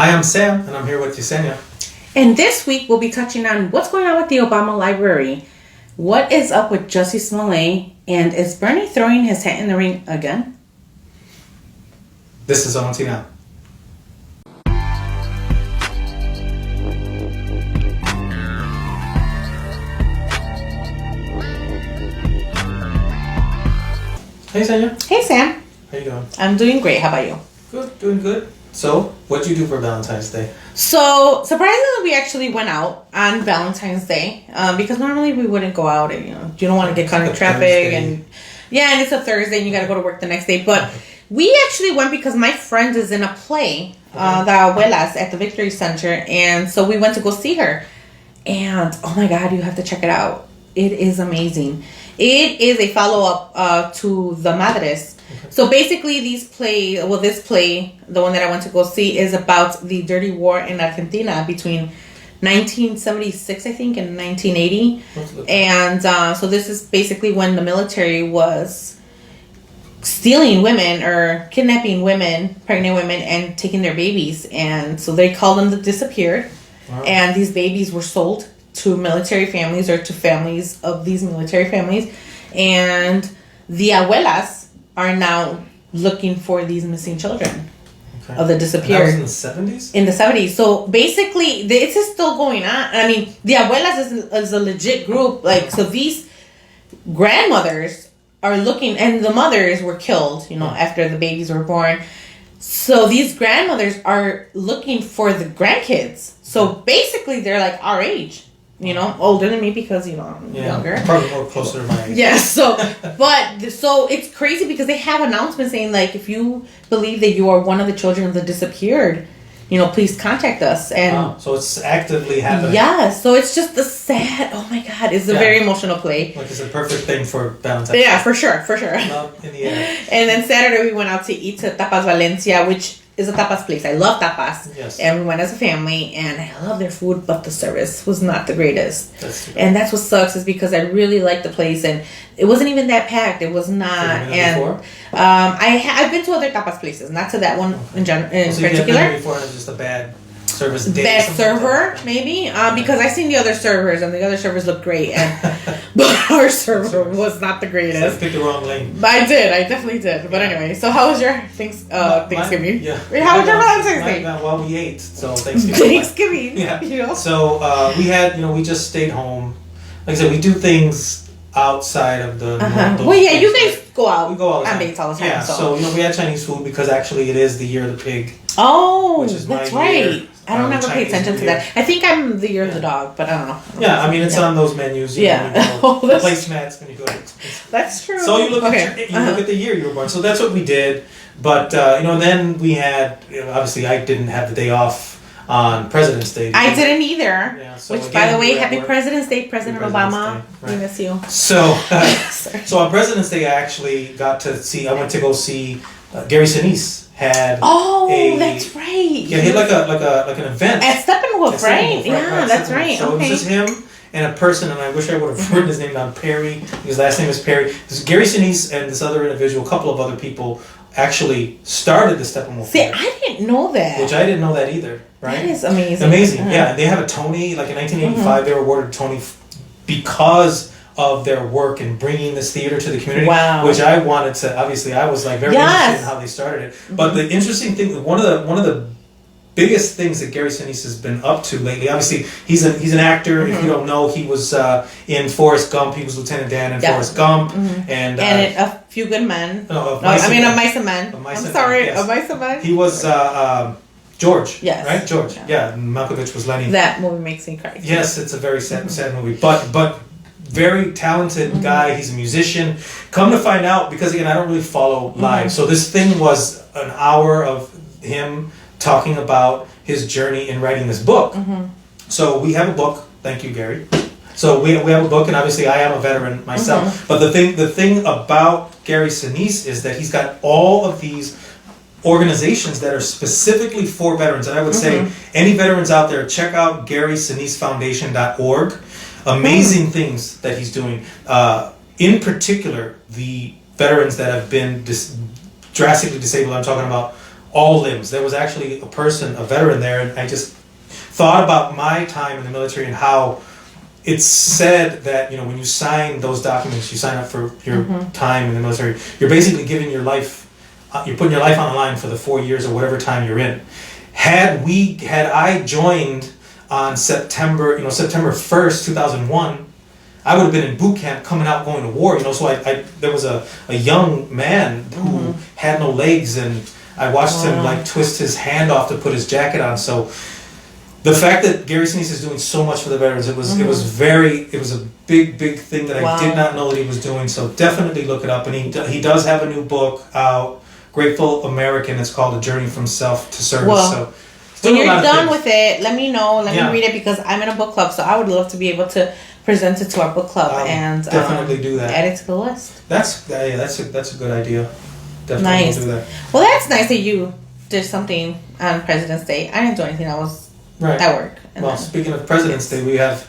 Hi, I'm Sam, and I'm here with Yesenia. And this week, we'll be touching on what's going on with the Obama Library. What is up with Jussie Smollet? And is Bernie throwing his hat in the ring again? This is On Now. Hey, Yesenia. Hey, Sam. How you doing? I'm doing great. How about you? Good, doing good. So, what'd you do for Valentine's Day? So, surprisingly, we actually went out on Valentine's Day because normally we wouldn't go out and, you don't want to get caught in traffic. And it's a Thursday and you got to go to work the next day. But we actually went because my friend is in a play, the Abuelas, at the Victory Center. And so we went to go see her. And, oh my God, you have to check it out. It is amazing. It is a follow-up to The Madres. Okay. So basically this play, the one that I went to go see, is about the dirty war in Argentina between 1976, I think, and 1980. And so this is basically when the military was stealing women or kidnapping women, pregnant women, and taking their babies. And so they called them the disappeared. Wow. And these babies were sold to military families or to families of these military families. And the abuelas are now looking for these missing children of the disappeared. And that was in the 70s? In the 70s. So basically, it's still going on. I mean, the abuelas is a legit group. So these grandmothers are looking, and the mothers were killed, after the babies were born. So these grandmothers are looking for the grandkids. So basically, they're like our age. Older than me because, I'm younger. Probably more closer to my age. Yes, so it's crazy because they have announcements saying, if you believe that you are one of the children of the disappeared, please contact us. And so it's actively happening. Yeah, so it's just a sad, oh my God, it's a very emotional play. It's a perfect thing for Valentine's Day. Yeah, for sure. Love in the air. And then Saturday we went out to eat to Tapas Valencia, which is a tapas place. I love tapas. Yes. And we went as a family, and I love their food, but the service was not the greatest. And that's what sucks, is because I really liked the place, and it wasn't even that packed. It was not. Before? I've been to other tapas places, not to that one in particular. You've been before, and it's just a bad service day. Bad server, maybe, because I seen the other servers, and the other servers looked great, but our server was not the greatest. So you picked the wrong lane. I definitely did. But anyway, so how was your Thanksgiving? Yeah. How was your Valentine's Day? Well, we ate, so Thanksgiving. Yeah. So we had, we just stayed home. Like I said, we do things outside of the. Well, yeah, you guys go out. We go all the time. On dates all the time. Yeah. So we had Chinese food because actually it is the year of the pig. Oh, which is that's my right. year. I don't ever pay attention to that. I think I'm the year of the dog, but I don't know. Yeah, I mean it's on those menus. Placemats when you go. That's true. So you look at the year you were born. So that's what we did. But then we had obviously I didn't have the day off on President's Day. I didn't either. Yeah, so which, by the way, Happy President's Day, President Obama. Right. We miss you. So, so on President's Day, I actually got to see. I went to go see Gary Sinise. That's right. Yeah, he had like an event at Steppenwolf, right? Yeah, that's right. So it was just him and a person, and I wish I would have written his name down. Perry. His last name is Perry. This is Gary Sinise and this other individual, a couple of other people, actually started the Steppenwolf. See, I didn't know that. Which I didn't know that either. Right? That is amazing. Amazing. Yeah, they have a Tony. Like in 1985, they were awarded a Tony because of their work in bringing this theater to the community. Wow. Which I wanted to. Obviously, I was very interested in how they started it. But the interesting thing, one of the biggest things that Gary Sinise has been up to lately. Obviously, he's an actor. If you don't know, he was in Forrest Gump. He was Lieutenant Dan in Forrest Gump, and A Few Good Men. A Mice and Men. A Mice I'm and sorry, Men, yes. A Mice and Men. He was George. Yes. Right, George. Yeah, Malkovich was Lenny. That movie makes me cry. Yes, it's a very sad movie, but very talented guy. He's a musician. Come to find out, because again, I don't really follow live. So this thing was an hour of him talking about his journey in writing this book. So we have a book. Thank you, Gary. So we have a book, and obviously I am a veteran myself. But the thing about Gary Sinise is that he's got all of these organizations that are specifically for veterans. And I would say any veterans out there, check out GarySiniseFoundation.org. Amazing things that he's doing. In particular, the veterans that have been drastically disabled. I'm talking about all limbs. There was actually a veteran there, and I just thought about my time in the military and how it's said that, when you sign those documents, you sign up for your time in the military, you're basically giving your life, you're putting your life on the line for the 4 years or whatever time you're in. Had I joined on September 1st, 2001, I would have been in boot camp coming out going to war, so there was a young man who had no legs, and I watched him twist his hand off to put his jacket on. So the fact that Gary Sinise is doing so much for the veterans, it was a big thing that I did not know that he was doing. So definitely look it up. And he does have a new book out, Grateful American. It's called A Journey from Self to Service. Well, when you're done with it, let me know. Let me read it, because I'm in a book club, so I would love to be able to present it to our book club and definitely do that. Add it to the list. That's a good idea. Definitely do that. Well, that's nice that you did something on President's Day. I didn't do anything. I was at work. Well, speaking of President's Day, we have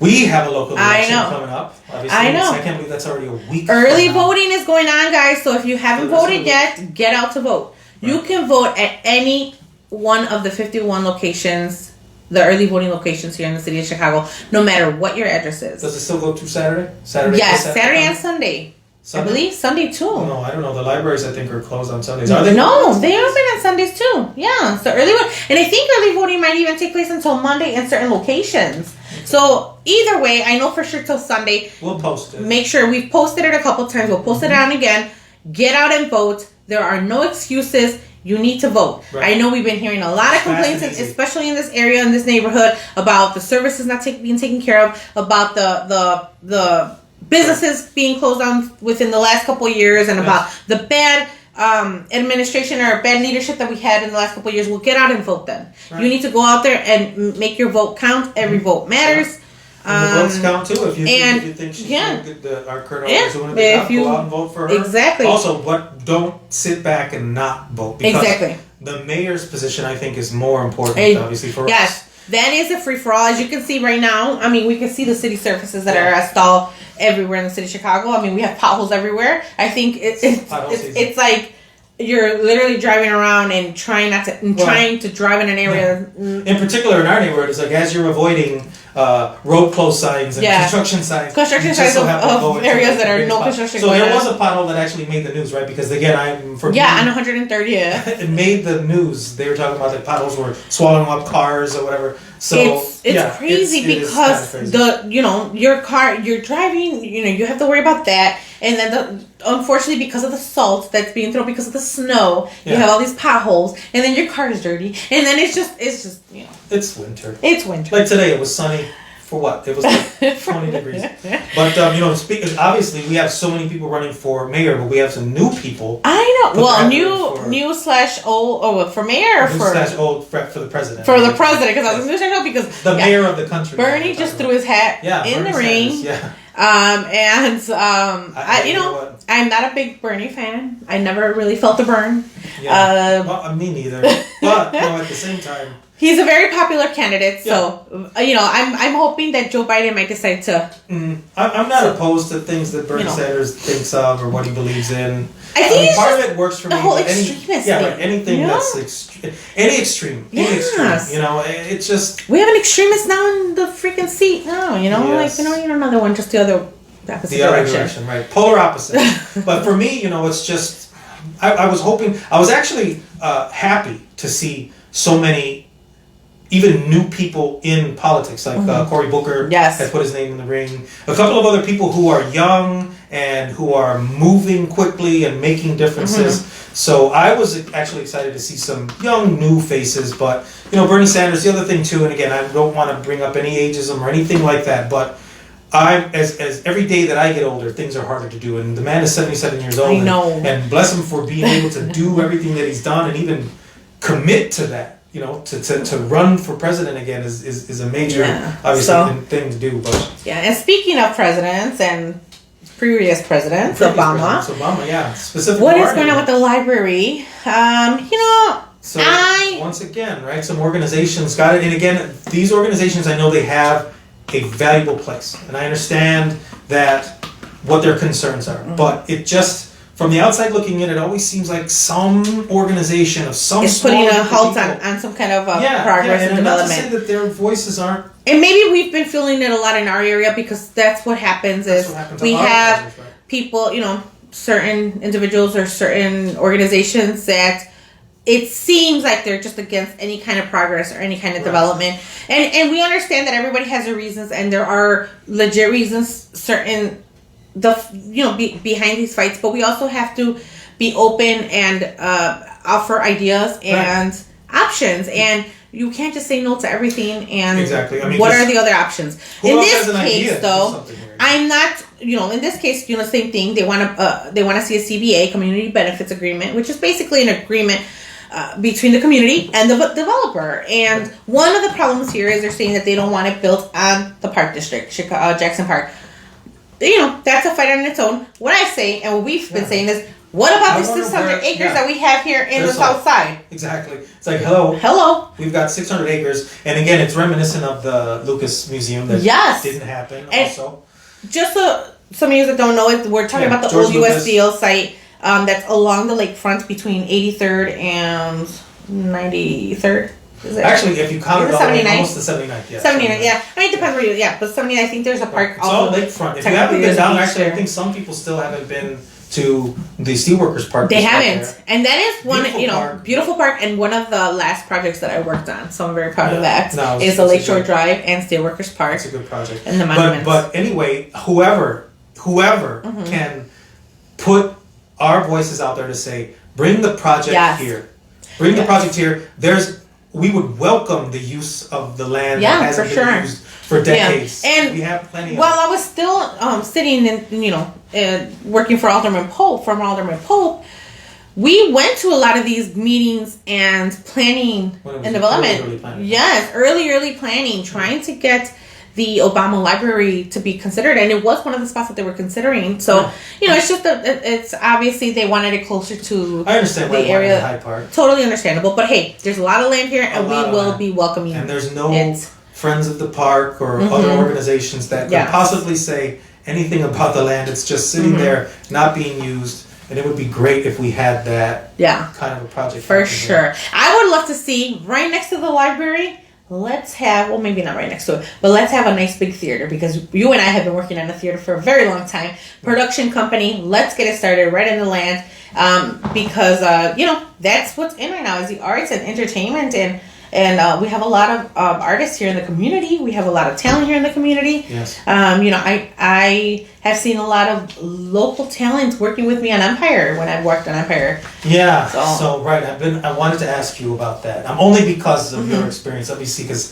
a local election coming up. Obviously, I know. I can't believe that's already a week. Early voting is going on, guys. So if you haven't voted yet, get out to vote. Right. You can vote at any one of the 51 locations, the early voting locations here in the city of Chicago, no matter what your address is. Does it still go through Saturday? Yes, Saturday and Sunday. I believe Sunday too. No, I don't know. The libraries, I think, are closed on Sundays. Are they? No, they open on Sundays too. Yeah, so early voting, and I think early voting might even take place until Monday in certain locations. Okay. So either way, I know for sure till Sunday. We'll post it. Make sure we've posted it a couple times. We'll post it on again. Get out and vote. There are no excuses. You need to vote. Right. I know we've been hearing a lot of complaints, especially in this area, in this neighborhood, about the services not being taken care of, about the businesses being closed down within the last couple of years, and about the bad administration or bad leadership that we had in the last couple of years. Well, get out and vote then. Right. You need to go out there and make your vote count. Every vote matters. And the votes count too. If you think she's doing good, our current owner is doing a good job, go out and vote for her. Exactly. Also, don't sit back and not vote. Because exactly. The mayor's position, I think, is more important, obviously, for us. Yes, that is a free-for-all. As you can see right now, I mean, we can see the city surfaces that are installed everywhere in the city of Chicago. I mean, we have potholes everywhere. I think it's like you're literally driving around and trying to drive in an area. In particular, in our neighborhood, it's like as you're avoiding road close signs and construction signs of areas that are no construction. So there was a pothole that actually made the news, right? Because again, on 130th, it made the news. They were talking about the potholes were swallowing up cars or whatever. So it's crazy because your car, you're driving, you have to worry about that, and then unfortunately because of the salt that's being thrown, because of the snow, you have all these potholes, and then your car is dirty, and then it's just it's winter. It's winter. Like today, it was sunny. For what? It was like 20 degrees. But, obviously we have so many people running for mayor, but we have some new people. I know. Well, new/old, for mayor or for... New/old for the president. For the president, because I was new/old because... The mayor of the country. Bernie just threw his hat in the ring. I'm not a big Bernie fan. I never really felt the burn. Yeah. Me neither. But, at the same time... He's a very popular candidate, so I'm hoping that Joe Biden might decide to. I'm not opposed to things that Bernie Sanders thinks of or what he believes in. I think part of it works for the me. Whole extremist thing. Right. Anything that's any extreme. It's just we have an extremist now in the freaking seat now. You need another one, just the other opposite direction. Right? Polar opposite. But for me, it's just I was hoping. I was actually happy to see so many. Even new people in politics, like Cory Booker has put his name in the ring. A couple of other people who are young and who are moving quickly and making differences. So I was actually excited to see some young, new faces. But, Bernie Sanders, the other thing too, and again, I don't want to bring up any ageism or anything like that, but as every day that I get older, things are harder to do. And the man is 77 years old. I know. And bless him for being able to do everything that he's done and even commit to that. To run for president again is a major, obviously, thing to do. But and speaking of presidents and previous presidents, Obama, specifically. What is going on with the library? So once again, right? Some organizations got it, and again, these organizations, I know they have a valuable place, and I understand that what their concerns are, but it just from the outside looking in, it always seems like some organization of some is putting a halt on some kind of progress and development. Not to say that their voices aren't. And maybe we've been feeling it a lot in our area because that's what happens. We have projects, right? People, certain individuals or certain organizations that it seems like they're just against any kind of progress or any kind of development. And we understand that everybody has their reasons, and there are legit reasons behind these fights, but we also have to be open and offer ideas and options, and you can't just say no to everything. And exactly. what are the other options? In this case, though, I'm not. In this case, same thing. They want to see a CBA, Community Benefits Agreement, which is basically an agreement between the community and the developer. And one of the problems here is they're saying that they don't want it built on the Park District, Jackson Park. That's a fight on its own. What I say, and what we've been saying is, what about the 600 acres that we have here in the south side? Exactly. It's like, hello. We've got 600 acres. And again, it's reminiscent of the Lucas Museum that didn't happen also. Just so some of you that don't know it, we're talking about the George old Lucas. U.S. Steel site that's along the lakefront between 83rd and 93rd. Actually, if you count it all, almost the 79th. Yeah, 79, yeah. I mean, it depends where you... Yeah, but 79, I think there's a park... It's all lakefront. If you haven't been down there, actually, I think some people still haven't been to the Steelworkers Park. They haven't. And that is one, beautiful park, and one of the last projects that I worked on, so I'm very proud of that, is the Lakeshore Drive and Steelworkers Park. It's a good project. And the monuments. But anyway, whoever can put our voices out there to say, bring the project here. Bring the project here. We would welcome the use of the land that hasn't been used for decades. Yeah. And we have plenty while I was still sitting and working for Alderman Pope, we went to a lot of these meetings and planning and development. Early planning. Yes, early planning, trying to get the Obama Library to be considered, and it was one of the spots that they were considering. So it's just it's obviously they wanted it closer to I understand the why area. In Hyde Park. Totally understandable, but hey, there's a lot of land here, and we will be welcoming. And there's no Friends of the Park or other organizations that could possibly say anything about the land. It's just sitting there, not being used. And it would be great if we had that kind of a project. For sure. I would love to see right next to the library. Let's have, maybe not right next to it, but let's have a nice big theater, because you and I have been working on a theater for a very long time. Production company, let's get it started right in the land, because, that's what's in right now is the arts and entertainment, and we have a lot of artists here in the community. We have a lot of talent here in the community. Yes. I have seen a lot of local talent working with me on Empire when I've worked on Empire. Yeah. So right, I wanted to ask you about that. Only because of your experience. Let me see, because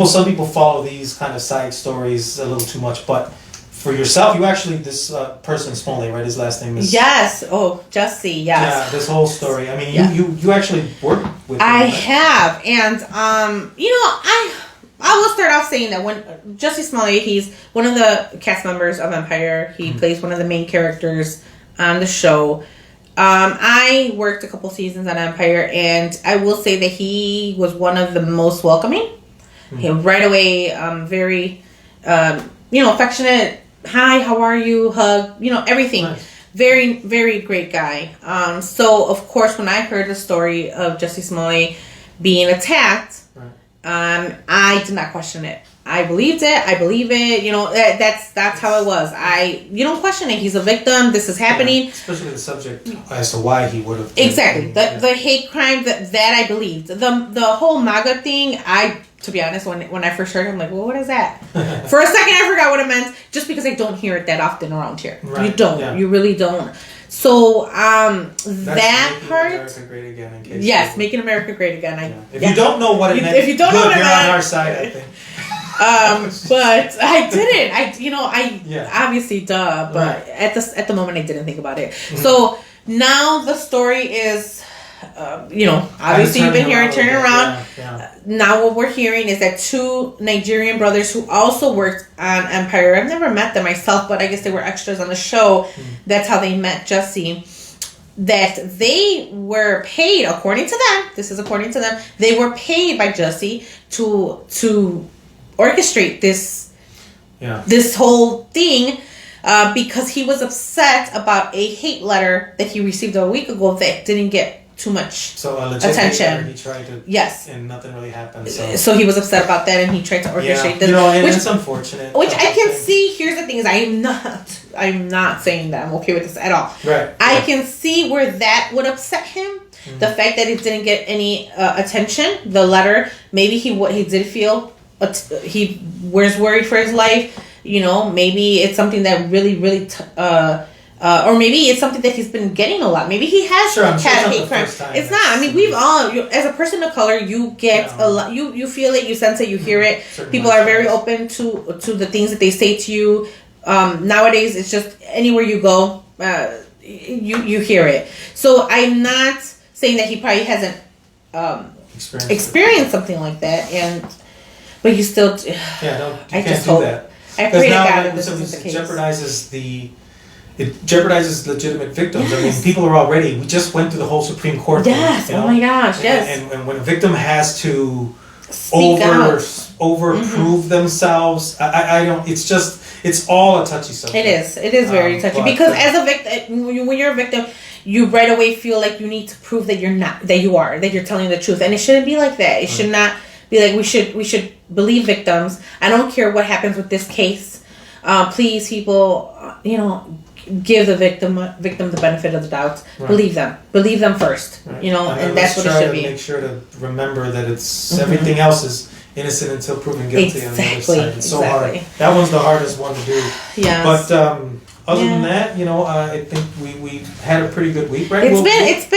some people follow these kind of side stories a little too much, but for yourself, you actually, this person, Smollet, right? His last name is... Yes. Oh, Jussie, yes. Yeah, this whole story. I mean, you actually worked with him, I right? have. And, I will start off saying that when Jussie Smollet, he's one of the cast members of Empire. He plays one of the main characters on the show. I worked a couple seasons on Empire, and I will say that he was one of the most welcoming. He right away, very, affectionate. Hi, how are you? Hug, everything. Nice. Very, very great guy. So, of course, when I heard the story of Jussie Smollet being attacked, I did not question it. I believed it. I believe it. That's how it was. You don't question it. He's a victim. This is happening. Yeah, especially the subject as to why he would have. Exactly. The hate crime that I believed. The whole MAGA thing, to be honest, when I first heard it, I'm like, well, what is that? For a second, I forgot what it meant, just because I don't hear it that often around here. Right. You don't. Yeah. You really don't. So, that part... Making America Great Again, in case... Yes, Making America Great Again. If you don't know what it meant, if you don't know what it meant, you're on our side, I think. But I didn't. Obviously, but at the moment, I didn't think about it. So, now the story is... obviously you've been hearing turning around. Yeah. Now what we're hearing is that two Nigerian brothers who also worked on Empire. I've never met them myself, but I guess they were extras on the show. That's how they met Jussie. That they were paid, according to them. This is according to them. They were paid by Jussie to orchestrate this whole thing. because he was upset about a hate letter that he received a week ago that didn't get too much attention. He tried to, yes, and nothing really happened. So he was upset about that, and he tried to orchestrate this, and it's unfortunate. Which I can see. Here's the thing: is I'm not saying that I'm okay with this at all. Right. I can see where that would upset him. The fact that it didn't get any attention. The letter, maybe he did feel he was worried for his life. Maybe it's something that really, really. Or maybe it's something that he's been getting a lot. Maybe he has had hate crime. It's not. I mean, we've all, as a person of color, you get a lot. You feel it, you sense it, you hear it. People are very open to the things that they say to you. Nowadays, it's just anywhere you go, you hear it. So I'm not saying that he probably hasn't experienced something like that, but you still. You can't do that. I pray to God that this isn't the case. It jeopardizes legitimate victims. I mean, people are already. We just went through the whole Supreme Court. Yes. Oh my gosh. Yes. And when a victim has to prove themselves, I don't. It's all a touchy subject. It is very touchy because as a victim, when you're a victim, you right away feel like you need to prove that you're telling the truth, and it shouldn't be like that. It should not be like we should believe victims. I don't care what happens with this case. Please, people, give the victim the benefit of the doubt. Right. Believe them first. Right. And that's what it should be. Make sure to remember that it's everything else is innocent until proven guilty. On the other side. It's so hard. That one's the hardest one to do. Yes. But other than that, I think we had a pretty good week, right? It's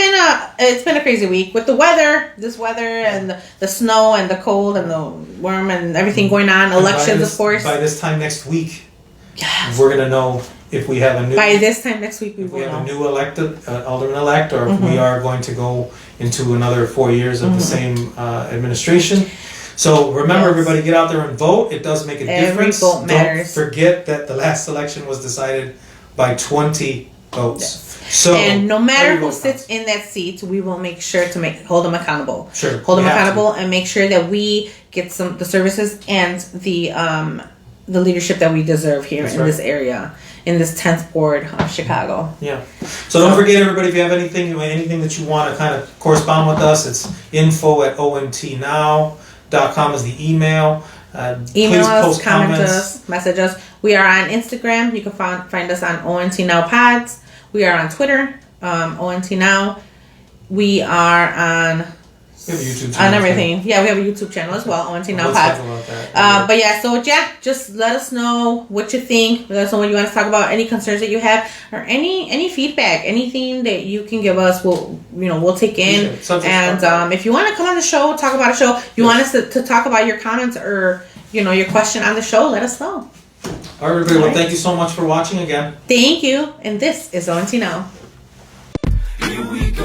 been a crazy week with the weather, and the snow and the cold and the worm and everything going on. Elections, of course. By this time next week, we're gonna know. If we have a new by this time next week, we have a new elected alderman-elect, or if we are going to go into another 4 years of the same administration. So remember, everybody, get out there and vote. It does make a difference. Every vote matters. Don't forget that the last election was decided by 20 votes. Yes. So and no matter who sits in that seat, we will make sure to hold them accountable. Sure, hold them accountable and make sure that we get the services and the leadership that we deserve here in this area. In this 10th ward of Chicago. Yeah. So don't forget, everybody, if you have anything that you want to kind of correspond with us, it's info@ontnow.com is the email. Email us, comment us, message us. We are on Instagram. You can find us on ONT Now Pods. We are on Twitter, ONT Now. We are on... We have a YouTube channel. On everything. Too. Yeah, we have a YouTube channel as well, ONT Now Pods. But just let us know what you think. Let us know what you want to talk about, any concerns that you have, or any feedback, anything that you can give us. We'll take in. And if you want to come on the show, talk about a show, you want us to talk about your comments or your question on the show, let us know. All right, everybody. Well, thank you so much for watching again. Thank you. And this is ONT Now. Here we go.